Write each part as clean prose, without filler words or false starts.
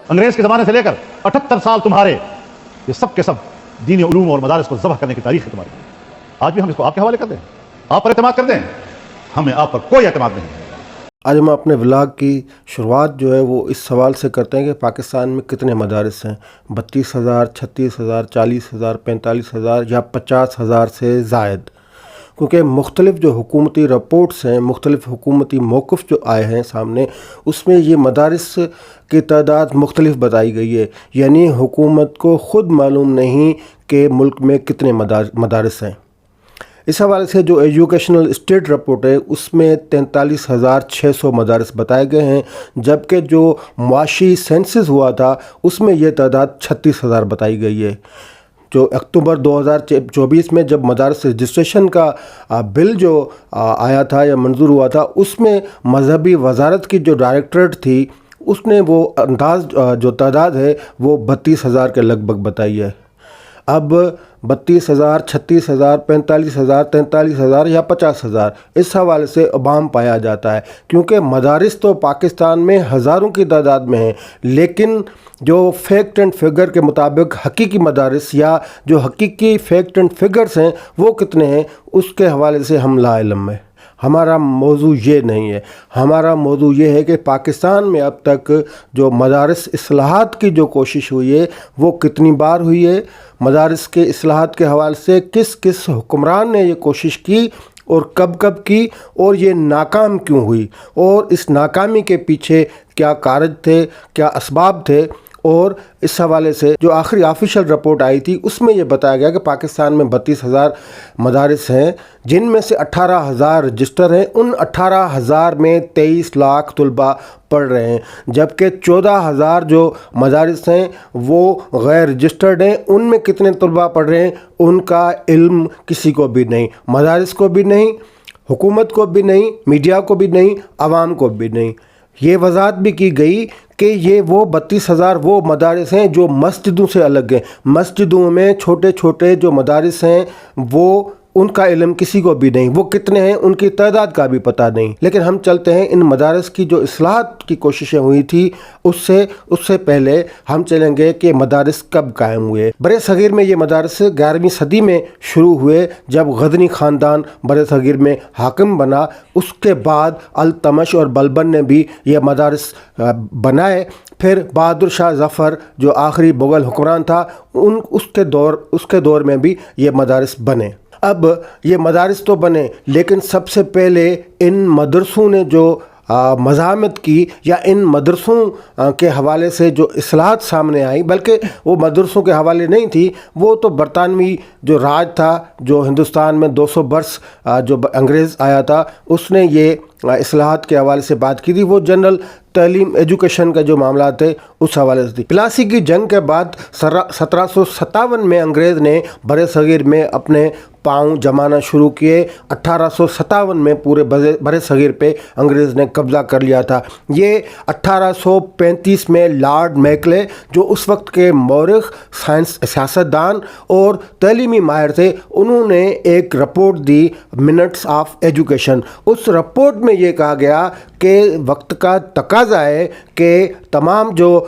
انگریز کے زمانے سے لے کر 78 سال تمہارے یہ سب کے سب دینی علوم اور مدارس کو ذبح کرنے کی تاریخ ہے تمہاری. آج بھی ہم اس کو آپ کے حوالے کر دیں, آپ پر اعتماد کر دیں؟ ہمیں آپ پر کوئی اعتماد نہیں. آج ہم اپنے ولاگ کی شروعات جو ہے وہ اس سوال سے کرتے ہیں کہ پاکستان میں کتنے مدارس ہیں. 32,000, 36,000, 40,000, 45,000 یا 50,000 سے زائد. کیونکہ مختلف جو حکومتی رپورٹس ہیں, مختلف حکومتی موقف جو آئے ہیں سامنے, اس میں یہ مدارس کی تعداد مختلف بتائی گئی ہے. یعنی حکومت کو خود معلوم نہیں کہ ملک میں کتنے مدارس ہیں. اس حوالے سے جو ایجوکیشنل اسٹیٹ رپورٹ ہے اس میں 43,600 مدارس بتائے گئے ہیں, جبکہ جو معاشی سینسس ہوا تھا اس میں یہ تعداد 36,000 بتائی گئی ہے. جو اکتوبر 2024 میں جب مدارس رجسٹریشن کا بل جو آیا تھا یا منظور ہوا تھا, اس میں مذہبی وزارت کی جو ڈائریکٹریٹ تھی اس نے وہ انداز جو تعداد ہے وہ 32,000 کے لگ بھگ بتائی ہے. اب 32,000, 36,000, 45,000, 43,000 یا 50,000 اس حوالے سے ابہام پایا جاتا ہے, کیونکہ مدارس تو پاکستان میں ہزاروں کی تعداد میں ہیں, لیکن جو فیکٹ اینڈ فگر کے مطابق حقیقی مدارس یا جو حقیقی فیکٹ اینڈ فگرز ہیں وہ کتنے ہیں, اس کے حوالے سے ہم لا علم ہیں. ہمارا موضوع یہ نہیں ہے. ہمارا موضوع یہ ہے کہ پاکستان میں اب تک جو مدارس اصلاحات کی جو کوشش ہوئی ہے وہ کتنی بار ہوئی ہے, مدارس کے اصلاحات کے حوالے سے کس کس حکمران نے یہ کوشش کی اور کب کب کی, اور یہ ناکام کیوں ہوئی, اور اس ناکامی کے پیچھے کیا کارج تھے, کیا اسباب تھے. اور اس حوالے سے جو آخری آفیشیل رپورٹ آئی تھی اس میں یہ بتایا گیا کہ پاکستان میں 32,000 مدارس ہیں, جن میں سے 18,000 رجسٹر ہیں. ان 18,000 میں 23 لاکھ طلباء پڑھ رہے ہیں, جبکہ 14,000 جو مدارس ہیں وہ غیر رجسٹرڈ ہیں. ان میں کتنے طلباء پڑھ رہے ہیں ان کا علم کسی کو بھی نہیں, مدارس کو بھی نہیں, حکومت کو بھی نہیں, میڈیا کو بھی نہیں, عوام کو بھی نہیں. یہ وضاحت بھی کی گئی کہ یہ وہ 32,000 وہ مدارس ہیں جو مسجدوں سے الگ ہیں. مسجدوں میں چھوٹے چھوٹے جو مدارس ہیں وہ ان کا علم کسی کو بھی نہیں, وہ کتنے ہیں ان کی تعداد کا بھی پتہ نہیں. لیکن ہم چلتے ہیں ان مدارس کی جو اصلاحات کی کوششیں ہوئی تھی اس سے پہلے ہم چلیں گے کہ مدارس کب قائم ہوئے. برِ صغیر میں یہ مدارس 11ویں صدی میں شروع ہوئے, جب غزنی خاندان برِ صغیر میں حاکم بنا. اس کے بعد التمش اور بلبن نے بھی یہ مدارس بنائے. پھر بہادر شاہ ظفر جو آخری مغل حکمران تھا اس کے دور میں بھی یہ مدارس بنے. اب یہ مدارس تو بنے, لیکن سب سے پہلے ان مدرسوں نے جو مزاحمت کی یا ان مدرسوں کے حوالے سے جو اصلاحات سامنے آئی, بلکہ وہ مدرسوں کے حوالے نہیں تھی, وہ تو برطانوی جو راج تھا جو ہندوستان میں 200 برس جو انگریز آیا تھا اس نے یہ اصلاحات کے حوالے سے بات کی تھی. وہ جنرل تعلیم ایجوکیشن کا جو معاملات تھے اس حوالے سے تھی. پلاسی کی جنگ کے بعد 1757 میں انگریز نے برِ صغیر میں اپنے پاؤں جمانا شروع کیے. 1857 میں پورے برِ صغیر پہ انگریز نے قبضہ کر لیا تھا. یہ 1835 میں لارڈ میکلے جو اس وقت کے مورخ, سیاستدان اور تعلیمی ماہر تھے, انہوں نے ایک report the minutes of education. اس رپورٹ میں یہ کہا گیا کہ وقت کا تقاضا ہے کہ تمام جو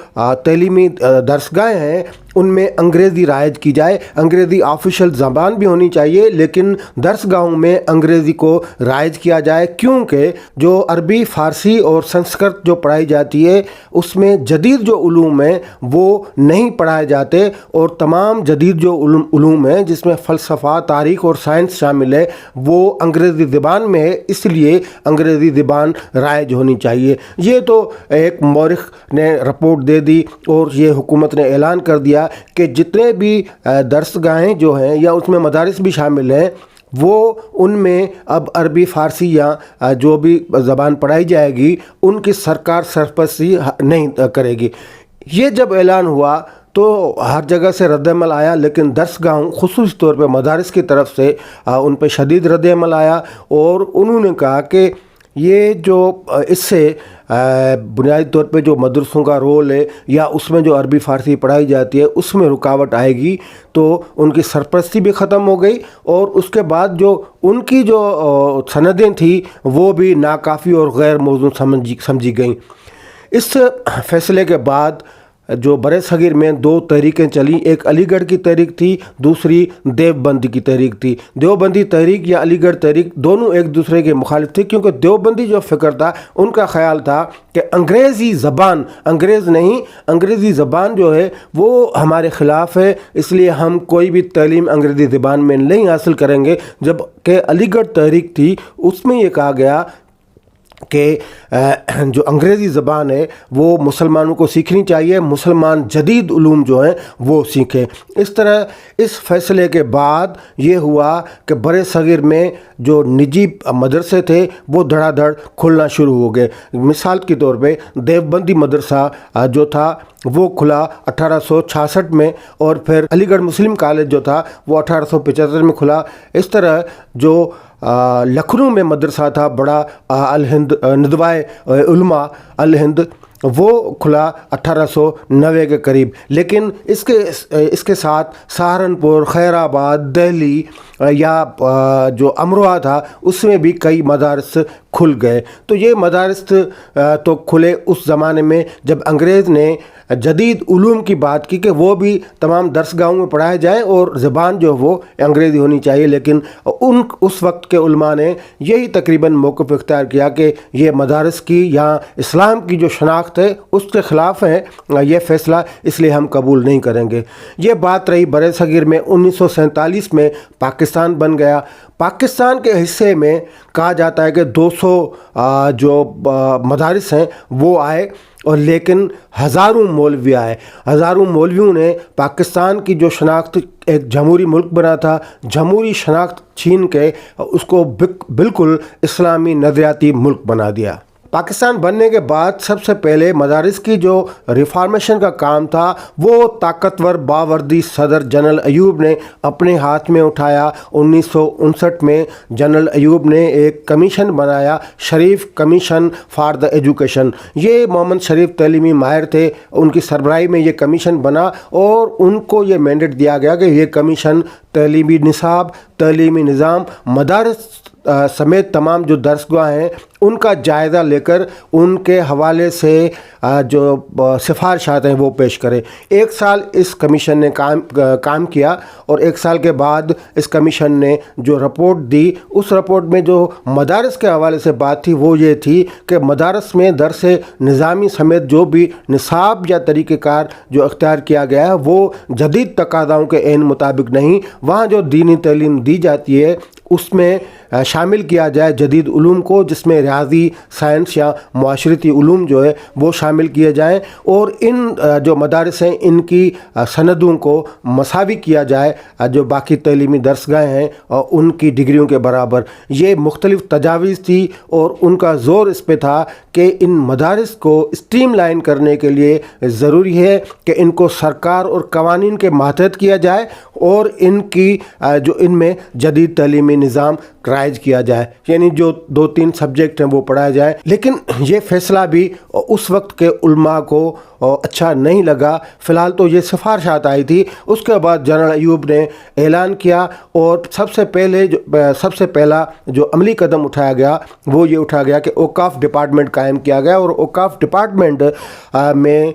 تعلیمی درسگاہیں ہیں ان میں انگریزی رائج کی جائے. انگریزی آفیشیل زبان بھی ہونی چاہیے, لیکن درسگاہوں میں انگریزی کو رائج کیا جائے, کیونکہ جو عربی, فارسی اور سنسکرت جو پڑھائی جاتی ہے اس میں جدید جو علوم ہیں وہ نہیں پڑھائے جاتے, اور تمام جدید جو علوم ہیں جس میں فلسفہ, تاریخ اور سائنس شامل ہے وہ انگریزی زبان میں ہے. اس لیے انگریزی زبان رائج ہونی چاہیے. یہ تو ایک مورخ نے رپورٹ دے دی اور یہ حکومت نے اعلان کر دیا کہ جتنے بھی درسگاہیں جو ہیں یا اس میں مدارس بھی شامل ہیں وہ ان میں اب عربی, فارسی یا جو بھی زبان پڑھائی جائے گی ان کی سرکار سرپرستی نہیں کرے گی. یہ جب اعلان ہوا تو ہر جگہ سے رد عمل آیا, لیکن درسگاہوں خصوصی طور پہ مدارس کی طرف سے ان پہ شدید رد عمل آیا, اور انہوں نے کہا کہ یہ جو اس سے بنیادی طور پہ جو مدرسوں کا رول ہے یا اس میں جو عربی فارسی پڑھائی جاتی ہے اس میں رکاوٹ آئے گی تو ان کی سرپرستی بھی ختم ہو گئی, اور اس کے بعد جو ان کی جو سندیں تھیں وہ بھی ناکافی اور غیر موزوں سمجھی گئیں. اس فیصلے کے بعد جو برے صغیر میں دو تحریکیں چلیں، ایک علی گڑھ کی تحریک تھی، دوسری دیوبندی کی تحریک تھی۔ دیوبندی تحریک یا علی گڑھ تحریک دونوں ایک دوسرے کے مخالف تھے، کیونکہ دیوبندی جو فکر تھا ان کا خیال تھا کہ انگریزی زبان، انگریز نہیں، انگریزی زبان جو ہے وہ ہمارے خلاف ہے، اس لیے ہم کوئی بھی تعلیم انگریزی زبان میں نہیں حاصل کریں گے۔ جب کہ علی گڑھ تحریک تھی اس میں یہ کہا گیا کہ جو انگریزی زبان ہے وہ مسلمانوں کو سیکھنی چاہیے، مسلمان جدید علوم جو ہیں وہ سیکھیں۔ اس طرح اس فیصلے کے بعد یہ ہوا کہ برے صغیر میں جو نجی مدرسے تھے وہ دھڑا دھڑ کھلنا شروع ہو گئے۔ مثال کے طور پہ دیوبندی مدرسہ جو تھا وہ کھلا 1866 میں، اور پھر علی گڑھ مسلم کالج جو تھا وہ 1875 میں کھلا۔ اس طرح جو لکھنؤ میں مدرسہ تھا بڑا الہند ندوائے علماء الہند، وہ کھلا 1890 کے قریب۔ لیکن اس کے ساتھ سہارنپور، خیر آباد، دہلی یا جو امروہہ تھا اس میں بھی کئی مدارس کھل گئے۔ تو یہ مدارس تو کھلے اس زمانے میں جب انگریز نے جدید علوم کی بات کی کہ وہ بھی تمام درسگاہوں میں پڑھائے جائیں اور زبان جو وہ انگریزی ہونی چاہیے، لیکن اس وقت کے علماء نے یہی تقریباً موقف اختیار کیا کہ یہ مدارس کی یا اسلام کی جو شناخت ہے اس کے خلاف ہے یہ فیصلہ، اس لیے ہم قبول نہیں کریں گے۔ یہ بات رہی برے صغیر میں۔ 1947 میں پاکستان بن گیا۔ پاکستان کے حصے میں کہا جاتا ہے کہ 200 جو مدارس ہیں وہ آئے، اور لیکن ہزاروں مولوی آئے۔ ہزاروں مولویوں نے پاکستان کی جو شناخت ایک جمہوری ملک بنا تھا، جمہوری شناخت چھین کے اس کو بالکل اسلامی نظریاتی ملک بنا دیا۔ پاکستان بننے کے بعد سب سے پہلے مدارس کی جو ریفارمیشن کا کام تھا وہ طاقتور باوردی صدر جنرل ایوب نے اپنے ہاتھ میں اٹھایا۔ 1959 میں جنرل ایوب نے ایک کمیشن بنایا، شریف کمیشن فار دا ایجوکیشن۔ یہ محمد شریف تعلیمی ماہر تھے، ان کی سربراہی میں یہ کمیشن بنا، اور ان کو یہ مینڈیٹ دیا گیا کہ یہ کمیشن تعلیمی نصاب، تعلیمی نظام، مدارس سمیت تمام جو درسگاہ ہیں ان کا جائزہ لے کر ان کے حوالے سے جو سفارشات ہیں وہ پیش کرے۔ 1 سال اس کمیشن نے کام کیا، اور 1 سال کے بعد اس کمیشن نے جو رپورٹ دی، اس رپورٹ میں جو مدارس کے حوالے سے بات تھی وہ یہ تھی کہ مدارس میں درس نظامی سمیت جو بھی نصاب یا طریقہ کار جو اختیار کیا گیا ہے وہ جدید تقاضاؤں کے عین مطابق نہیں۔ وہاں جو دینی تعلیم دی جاتی ہے اس میں شامل کیا جائے جدید علوم کو، جس میں ریاضی، سائنس یا معاشرتی علوم جو ہے وہ شامل کیے جائیں، اور ان جو مدارس ہیں ان کی سندوں کو مساوی کیا جائے جو باقی تعلیمی درسگاہیں ہیں اور ان کی ڈگریوں کے برابر۔ یہ مختلف تجاویز تھی، اور ان کا زور اس پہ تھا کہ ان مدارس کو اسٹریم لائن کرنے کے لیے ضروری ہے کہ ان کو سرکار اور قوانین کے ماتحت کیا جائے، اور ان کی جو ان میں جدید تعلیمی نظام رائج کیا جائے، یعنی جو 2-3 سبجیکٹ ہیں وہ پڑھائے جائے۔ لیکن یہ فیصلہ بھی اس وقت کے علماء کو اچھا نہیں لگا۔ فی الحال تو یہ سفارشات آئی تھی، اس کے بعد جنرل ایوب نے اعلان کیا، اور سب سے پہلا جو عملی قدم اٹھایا گیا وہ یہ اٹھا گیا کہ اوقاف ڈپارٹمنٹ قائم کیا گیا، اور اوقاف ڈپارٹمنٹ میں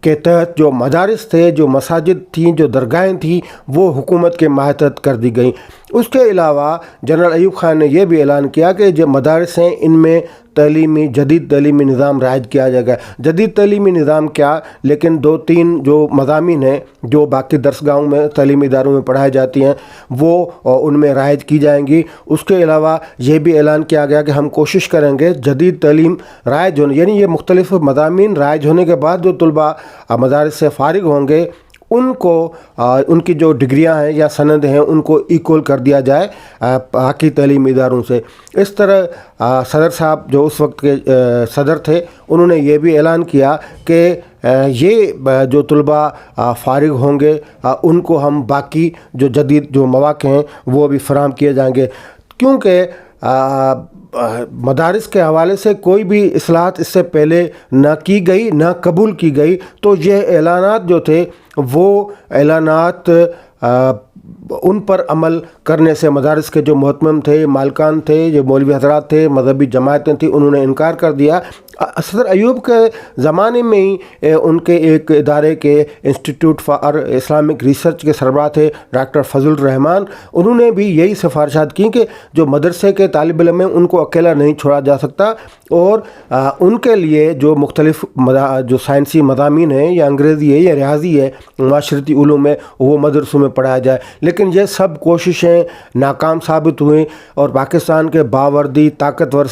کے تحت جو مدارس تھے، جو مساجد تھیں، جو درگاہیں تھیں، وہ حکومت کے ماتحت کر دی گئیں۔ اس کے علاوہ جنرل ایوب خان نے یہ بھی اعلان کیا کہ جو مدارس ہیں ان میں جدید تعلیمی نظام رائج کیا جائے گا۔ جدید تعلیمی نظام کیا، لیکن 2-3 جو مضامین ہیں جو باقی درسگاہوں میں تعلیمی اداروں میں پڑھائی جاتی ہیں وہ ان میں رائج کی جائیں گی۔ اس کے علاوہ یہ بھی اعلان کیا گیا کہ ہم کوشش کریں گے جدید تعلیم رائج ہونے، یعنی یہ مختلف مضامین رائج ہونے کے بعد جو طلباء مدارس سے فارغ ہوں گے ان کو ان کی جو ڈگریاں ہیں یا سند ہیں ان کو ایکول کر دیا جائے باقی تعلیمی اداروں سے۔ اس طرح صدر صاحب جو اس وقت کے صدر تھے انہوں نے یہ بھی اعلان کیا کہ یہ جو طلباء فارغ ہوں گے ان کو ہم باقی جو جدید جو مواقع ہیں وہ بھی فراہم کیے جائیں گے، کیونکہ مدارس کے حوالے سے کوئی بھی اصلاحات اس سے پہلے نہ کی گئی نہ قبول کی گئی، تو یہ اعلانات جو تھے وہ اعلانات ان پر عمل کرنے سے مدارس کے جو محتمم تھے، مالکان تھے، جو مولوی حضرات تھے، مذہبی جماعتیں تھیں، انہوں نے انکار کر دیا۔ صدر ایوب کے زمانے میں ہی ان کے ایک ادارے کے انسٹیٹیوٹ فار اسلامک ریسرچ کے سربراہ تھے ڈاکٹر فضل الرحمان، انہوں نے بھی یہی سفارشات کی کہ جو مدرسے کے طالب علم ہیں ان کو اکیلا نہیں چھوڑا جا سکتا، اور ان کے لیے جو مختلف جو سائنسی مضامین ہیں یا انگریزی ہے یا ریاضی ہے، معاشرتی علوم ہے، وہ مدرسوں میں پڑھایا جائے، لیکن یہ سب کوششیں ناکام ثابت ہوئیں، اور پاکستان کے باوردی طاقتور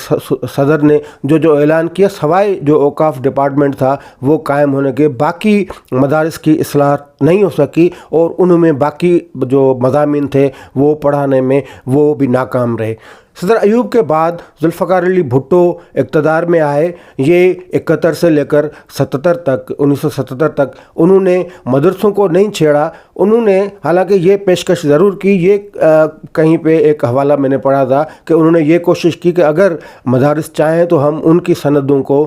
صدر نے جو اعلان کیا، سوائے جو اوقاف ڈپارٹمنٹ تھا وہ قائم ہونے کے، باقی مدارس کی اصلاح نہیں ہو سکی، اور ان میں باقی جو مضامین تھے وہ پڑھانے میں وہ بھی ناکام رہے۔ صدر ایوب کے بعد ذوالفقار علی بھٹو اقتدار میں آئے، یہ 71 سے لے کر 1977 تک انہوں نے مدرسوں کو نہیں چھیڑا، انہوں نے حالانکہ یہ پیشکش ضرور کی، یہ کہیں پہ ایک حوالہ میں نے پڑھا تھا کہ انہوں نے یہ کوشش کی کہ اگر مدارس چاہیں تو ہم ان کی سندوں کو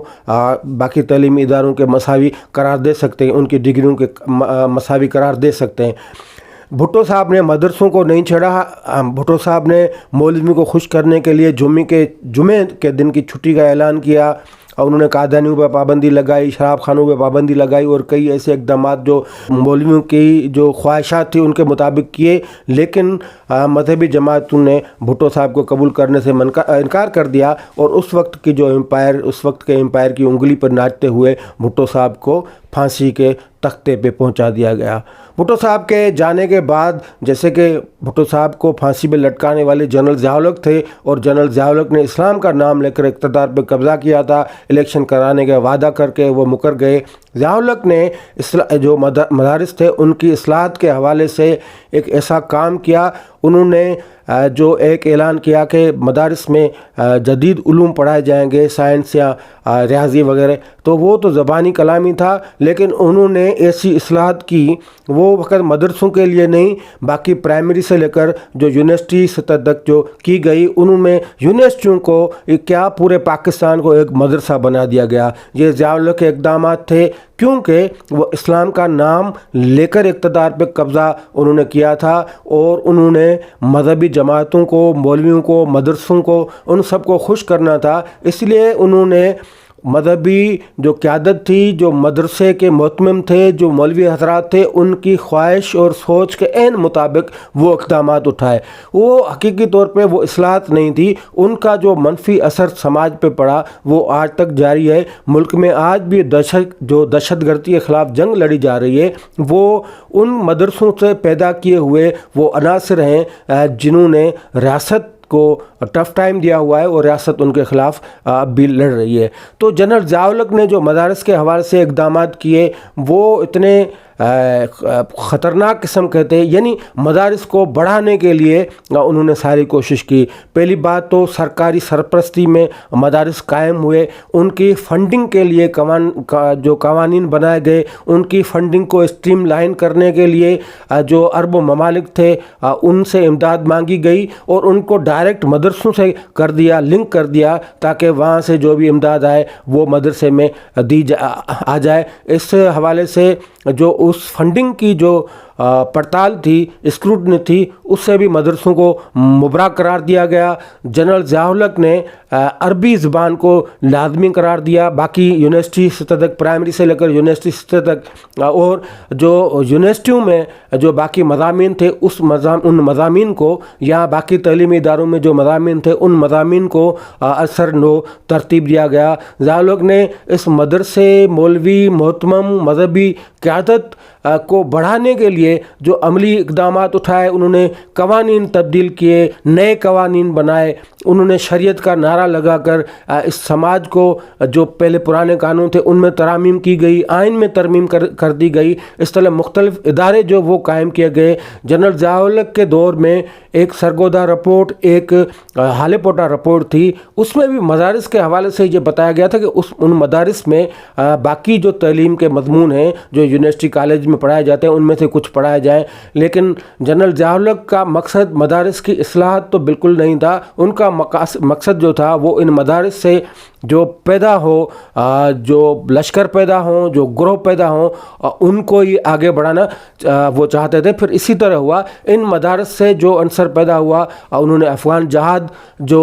باقی تعلیمی اداروں کے مساوی قرار دے سکتے ہیں، ان کی ڈگریوں کے مساوی قرار دے سکتے ہیں۔ بھٹو صاحب نے مدرسوں کو نہیں چھیڑا، بھٹو صاحب نے مولوی کو خوش کرنے کے لیے جمعے کے دن کی چھٹی کا اعلان کیا، اور انہوں نے قادیانیوں پہ پابندی لگائی، شراب خانوں پہ پابندی لگائی، اور کئی ایسے اقدامات جو مولویوں کی جو خواہشات تھی ان کے مطابق کیے، لیکن مذہبی جماعتوں نے بھٹو صاحب کو قبول کرنے سے انکار کر دیا، اور اس وقت کی جو اس وقت کے امپائر کی انگلی پر ناچتے ہوئے بھٹو صاحب کو پھانسی کے تختے پہ پہنچا دیا گیا۔ بھٹو صاحب کے جانے کے بعد، جیسے کہ بھٹو صاحب کو پھانسی پہ لٹکانے والے جنرل ضیاء الحق تھے، اور جنرل ضیاء الحق نے اسلام کا نام لے کر اقتدار پہ قبضہ کیا تھا، الیکشن کرانے کا وعدہ کر کے وہ مکر گئے۔ ضیاء الحق نے جو مدارس تھے ان کی اصلاحات کے حوالے سے ایک ایسا کام کیا، انہوں نے جو ایک اعلان کیا کہ مدارس میں جدید علوم پڑھائے جائیں گے، سائنس یا ریاضی وغیرہ، تو وہ تو زبانی کلامی تھا، لیکن انہوں نے ایسی اصلاحات کی، وہ وقت مدرسوں کے لیے نہیں، باقی پرائمری سے لے کر جو یونیورسٹی سطح تک جو کی گئی، انہوں میں یونیورسٹیوں کو کیا پورے پاکستان کو ایک مدرسہ بنا دیا گیا۔ یہ ضیاء الحق کے اقدامات تھے، کیونکہ وہ اسلام کا نام لے کر اقتدار پہ قبضہ انہوں نے کیا تھا، اور انہوں نے مذہبی جماعتوں کو، مولویوں کو، مدرسوں کو، ان سب کو خوش کرنا تھا، اس لیے انہوں نے مذہبی جو قیادت تھی، جو مدرسے کے مہتمم تھے، جو مولوی حضرات تھے، ان کی خواہش اور سوچ کے عین مطابق وہ اقدامات اٹھائے۔ وہ حقیقی طور پہ وہ اصلاحات نہیں تھی، ان کا جو منفی اثر سماج پہ پڑا وہ آج تک جاری ہے۔ ملک میں آج بھی دہشت گردی کے خلاف جنگ لڑی جا رہی ہے، وہ ان مدرسوں سے پیدا کیے ہوئے وہ عناصر ہیں جنہوں نے ریاست کو ٹف ٹائم دیا ہوا ہے، اور ریاست ان کے خلاف اب بھی لڑ رہی ہے۔ تو جنرل ضیاء الحق نے جو مدارس کے حوالے سے اقدامات کیے وہ اتنے خطرناک قسم کے تھے، یعنی مدارس کو بڑھانے کے لیے انہوں نے ساری کوشش کی۔ پہلی بات تو سرکاری سرپرستی میں مدارس قائم ہوئے، ان کی فنڈنگ کے لیے جو قوانین بنائے گئے، ان کی فنڈنگ کو اسٹریم لائن کرنے کے لیے جو عرب و ممالک تھے ان سے امداد مانگی گئی، اور ان کو ڈائریکٹ مدرسوں سے لنک کر دیا، تاکہ وہاں سے جو بھی امداد آئے وہ مدرسے میں آ جائے۔ اس حوالے سے جو اس فنڈنگ کی جو پڑتال تھی، اسکروٹنی تھی، اس سے بھی مدرسوں کو مبرا قرار دیا گیا۔ جنرل ضیاء الحق نے عربی زبان کو لازمی قرار دیا، باقی یونیورسٹی سطح تک، پرائمری سے لے کر یونیورسٹی سطح تک، اور جو یونیورسٹیوں میں جو باقی مضامین تھے ان مضامین کو، یا باقی تعلیمی اداروں میں جو مضامین تھے ان مضامین کو اثر نو ترتیب دیا گیا۔ ضیاء الحق نے اس مدرسے، مولوی، محتمم، مذہبی قیادت کو بڑھانے کے لیے جو عملی اقدامات اٹھائے، انہوں نے قوانین تبدیل کیے، نئے قوانین بنائے، انہوں نے شریعت کا نعرہ لگا کر اس سماج کو جو پہلے پرانے قانون تھے ان میں ترامیم کی گئی، آئین میں ترمیم کر دی گئی، اس طرح مختلف ادارے جو وہ قائم کیے گئے۔ جنرل ضیاء الحق کے دور میں ایک سرگودا رپورٹ، ایک حالے پوٹا رپورٹ تھی، اس میں بھی مدارس کے حوالے سے یہ بتایا گیا تھا کہ ان مدارس میں باقی جو تعلیم کے مضمون ہیں جو یونیورسٹی کالج میں پڑھائے جاتے ہیں ان میں سے کچھ پڑھائے جائیں، لیکن جنرل ضیاء الحق کا مقصد مدارس کی اصلاحات تو بالکل نہیں تھا۔ ان کا مقصد جو تھا وہ ان مدارس سے جو پیدا ہو، جو لشکر پیدا ہوں، جو گروہ پیدا ہوں، ان کو ہی آگے بڑھانا وہ چاہتے تھے۔ پھر اسی طرح ہوا، ان مدارس سے جو عنصر پیدا ہوا، انہوں نے افغان جہاد جو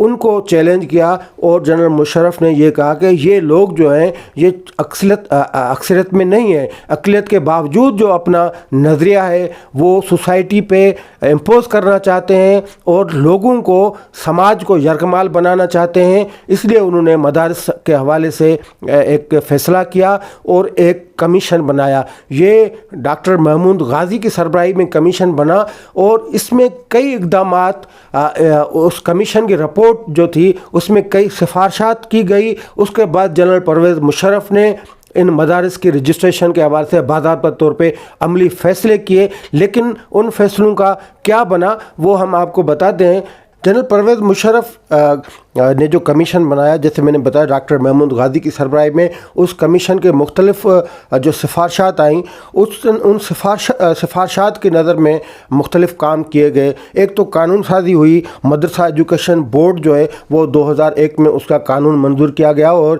ان کو چیلنج کیا اور جنرل مشرف نے یہ کہا کہ یہ لوگ جو ہیں یہ اکثریت میں نہیں ہے، اقلیت کے باوجود جو اپنا نظریہ ہے وہ سوسائٹی پہ امپوز کرنا چاہتے ہیں اور لوگوں کو، سماج کو یرغمال بنانا چاہتے ہیں۔ اس لیے انہوں نے مدارس کے حوالے سے ایک فیصلہ کیا اور ایک کمیشن بنایا۔ یہ ڈاکٹر محمود غازی کی سربراہی میں کمیشن بنا اور اس میں کئی اقدامات، اس کمیشن کی رپورٹ جو تھی اس میں کئی سفارشات کی گئی۔ اس کے بعد جنرل پرویز مشرف نے ان مدارس کی رجسٹریشن کے حوالے سے باضابطہ طور پہ عملی فیصلے کیے، لیکن ان فیصلوں کا کیا بنا وہ ہم آپ کو بتاتے ہیں۔ جنرل پرویز مشرف نے جو کمیشن بنایا، جیسے میں نے بتایا ڈاکٹر محمود غازی کی سربراہی میں، اس کمیشن کے مختلف جو سفارشات آئیں، ان سفارشات کی نظر میں مختلف کام کیے گئے۔ ایک تو قانون سازی ہوئی، مدرسہ ایجوکیشن بورڈ جو ہے وہ 2001 میں اس کا قانون منظور کیا گیا اور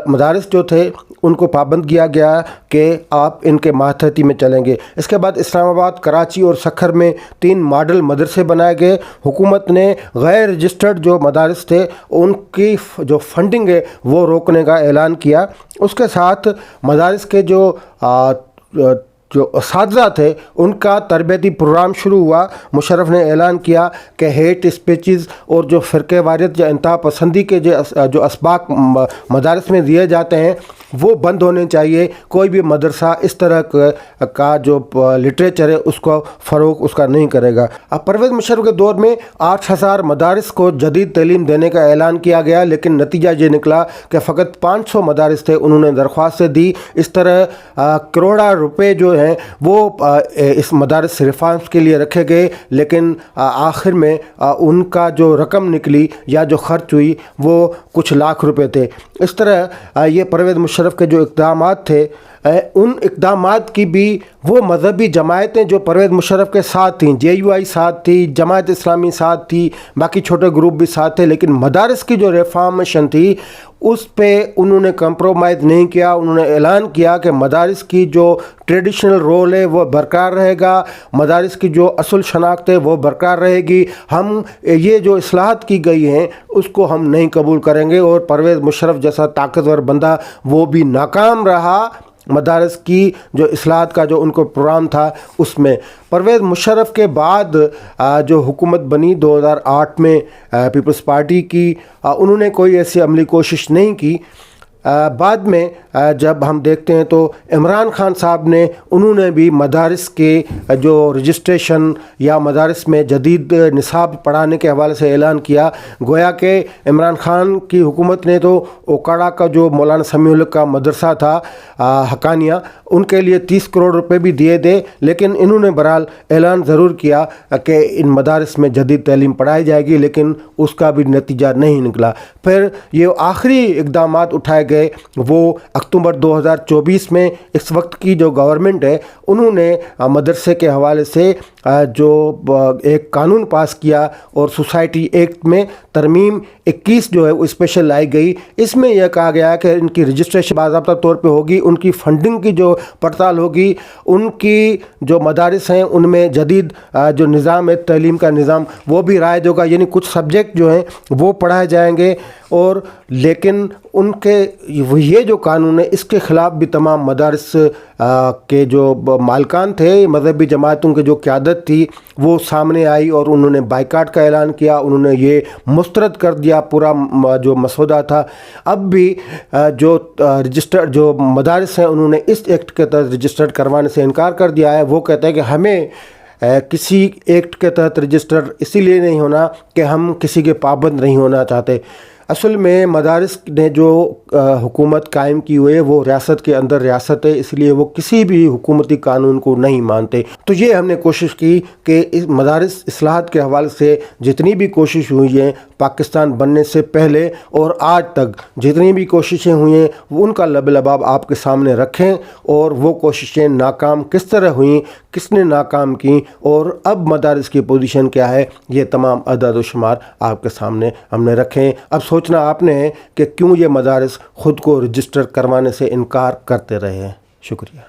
مدارس جو تھے ان کو پابند کیا گیا کہ آپ ان کے ماتحتی میں چلیں گے۔ اس کے بعد اسلام آباد، کراچی اور سکھر میں 3 ماڈل مدرسے بنائے گئے۔ حکومت نے غیر رجسٹرڈ جو مدارس تھے ان کی جو فنڈنگ ہے وہ روکنے کا اعلان کیا۔ اس کے ساتھ مدارس کے جو اساتذہ تھے ان کا تربیتی پروگرام شروع ہوا۔ مشرف نے اعلان کیا کہ ہیٹ اسپیچز اور جو فرقہ واریت یا انتہا پسندی کے جو اسباق مدارس میں دیے جاتے ہیں وہ بند ہونے چاہیے۔ کوئی بھی مدرسہ اس طرح کا جو لٹریچر ہے اس کو فروغ اس کا نہیں کرے گا۔ اب پرویز مشرف کے دور میں 8000 مدارس کو جدید تعلیم دینے کا اعلان کیا گیا، لیکن نتیجہ یہ نکلا کہ فقط 500 مدارس تھے، انہوں نے درخواستیں دی۔ اس طرح کروڑا روپے جو ہیں وہ اس مدارس ریفارمز کے لیے رکھے گئے، لیکن آخر میں ان کا جو رقم نکلی یا جو خرچ ہوئی وہ کچھ لاکھ روپے تھے۔ اس طرح یہ پرویز مشرف کے جو اقدامات تھے، ان اقدامات کی بھی وہ مذہبی جماعتیں جو پرویز مشرف کے ساتھ تھیں، JUI ساتھ تھی، جماعت اسلامی ساتھ تھی، باقی چھوٹے گروپ بھی ساتھ تھے، لیکن مدارس کی جو ریفارمیشن تھی اس پہ انہوں نے کمپرومائز نہیں کیا۔ انہوں نے اعلان کیا کہ مدارس کی جو ٹریڈیشنل رول ہے وہ برقرار رہے گا، مدارس کی جو اصل شناخت ہے وہ برقرار رہے گی، ہم یہ جو اصلاحات کی گئی ہیں اس کو ہم نہیں قبول کریں گے۔ اور پرویز مشرف جیسا طاقتور بندہ وہ بھی ناکام رہا مدارس کی جو اصلاحات کا جو ان کو پروگرام تھا اس میں۔ پرویز مشرف کے بعد جو حکومت بنی 2008 میں پیپلز پارٹی کی، انہوں نے کوئی ایسی عملی کوشش نہیں کی۔ بعد میں جب ہم دیکھتے ہیں تو عمران خان صاحب نے، انہوں نے بھی مدارس کے جو رجسٹریشن یا مدارس میں جدید نصاب پڑھانے کے حوالے سے اعلان کیا۔ گویا کہ عمران خان کی حکومت نے تو اوکاڑا کا جو مولانا سمیع الحق کا مدرسہ تھا حقانیہ، ان کے لیے 30 کروڑ روپے بھی دیے تھے، لیکن انہوں نے بہرحال اعلان ضرور کیا کہ ان مدارس میں جدید تعلیم پڑھائی جائے گی، لیکن اس کا بھی نتیجہ نہیں نکلا۔ پھر یہ آخری اقدامات اٹھائے گئے وہ اکتوبر 2024 میں اس وقت کی جو گورنمنٹ ہے انہوں نے مدرسے کے حوالے سے جو ایک قانون پاس کیا اور سوسائٹی ایکٹ میں ترمیم 21 جو ہے وہ اسپیشل لائی گئی۔ اس میں یہ کہا گیا کہ ان کی رجسٹریشن باضابطہ طور پہ ہوگی، ان کی فنڈنگ کی جو پڑتال ہوگی، ان کی جو مدارس ہیں ان میں جدید جو نظام ہے تعلیم کا نظام وہ بھی رائج ہوگا، یعنی کچھ سبجیکٹ جو ہیں وہ پڑھائے جائیں گے۔ اور لیکن ان کے یہ جو قانون ہے اس کے خلاف بھی تمام مدارس کے جو مالکان تھے، مذہبی جماعتوں کے جو قیادت تھی وہ سامنے آئی اور انہوں نے بائیکاٹ کا اعلان کیا، انہوں نے یہ مسترد کر دیا پورا جو مسودہ تھا۔ اب بھی جو رجسٹرڈ جو مدارس ہیں انہوں نے اس ایکٹ کے تحت رجسٹرڈ کروانے سے انکار کر دیا ہے۔ وہ کہتے ہیں کہ ہمیں کسی ایکٹ کے تحت رجسٹر اسی لیے نہیں ہونا کہ ہم کسی کے پابند نہیں ہونا چاہتے۔ اصل میں مدارس نے جو حکومت قائم کی ہوئی ہے وہ ریاست کے اندر ریاست ہے، اس لیے وہ کسی بھی حکومتی قانون کو نہیں مانتے۔ تو یہ ہم نے کوشش کی کہ اس مدارس اصلاحات کے حوالے سے جتنی بھی کوشش ہوئی ہیں پاکستان بننے سے پہلے اور آج تک جتنی بھی کوششیں ہوئی ہیں ان کا لب لباب آپ کے سامنے رکھیں، اور وہ کوششیں ناکام کس طرح ہوئیں، کس نے ناکام کی، اور اب مدارس کی پوزیشن کیا ہے، یہ تمام اعداد و شمار آپ کے سامنے ہم نے رکھیں۔ اب سوچنا آپ نے ہے کہ کیوں یہ مدارس خود کو رجسٹر کروانے سے انکار کرتے رہے ہیں۔ شکریہ۔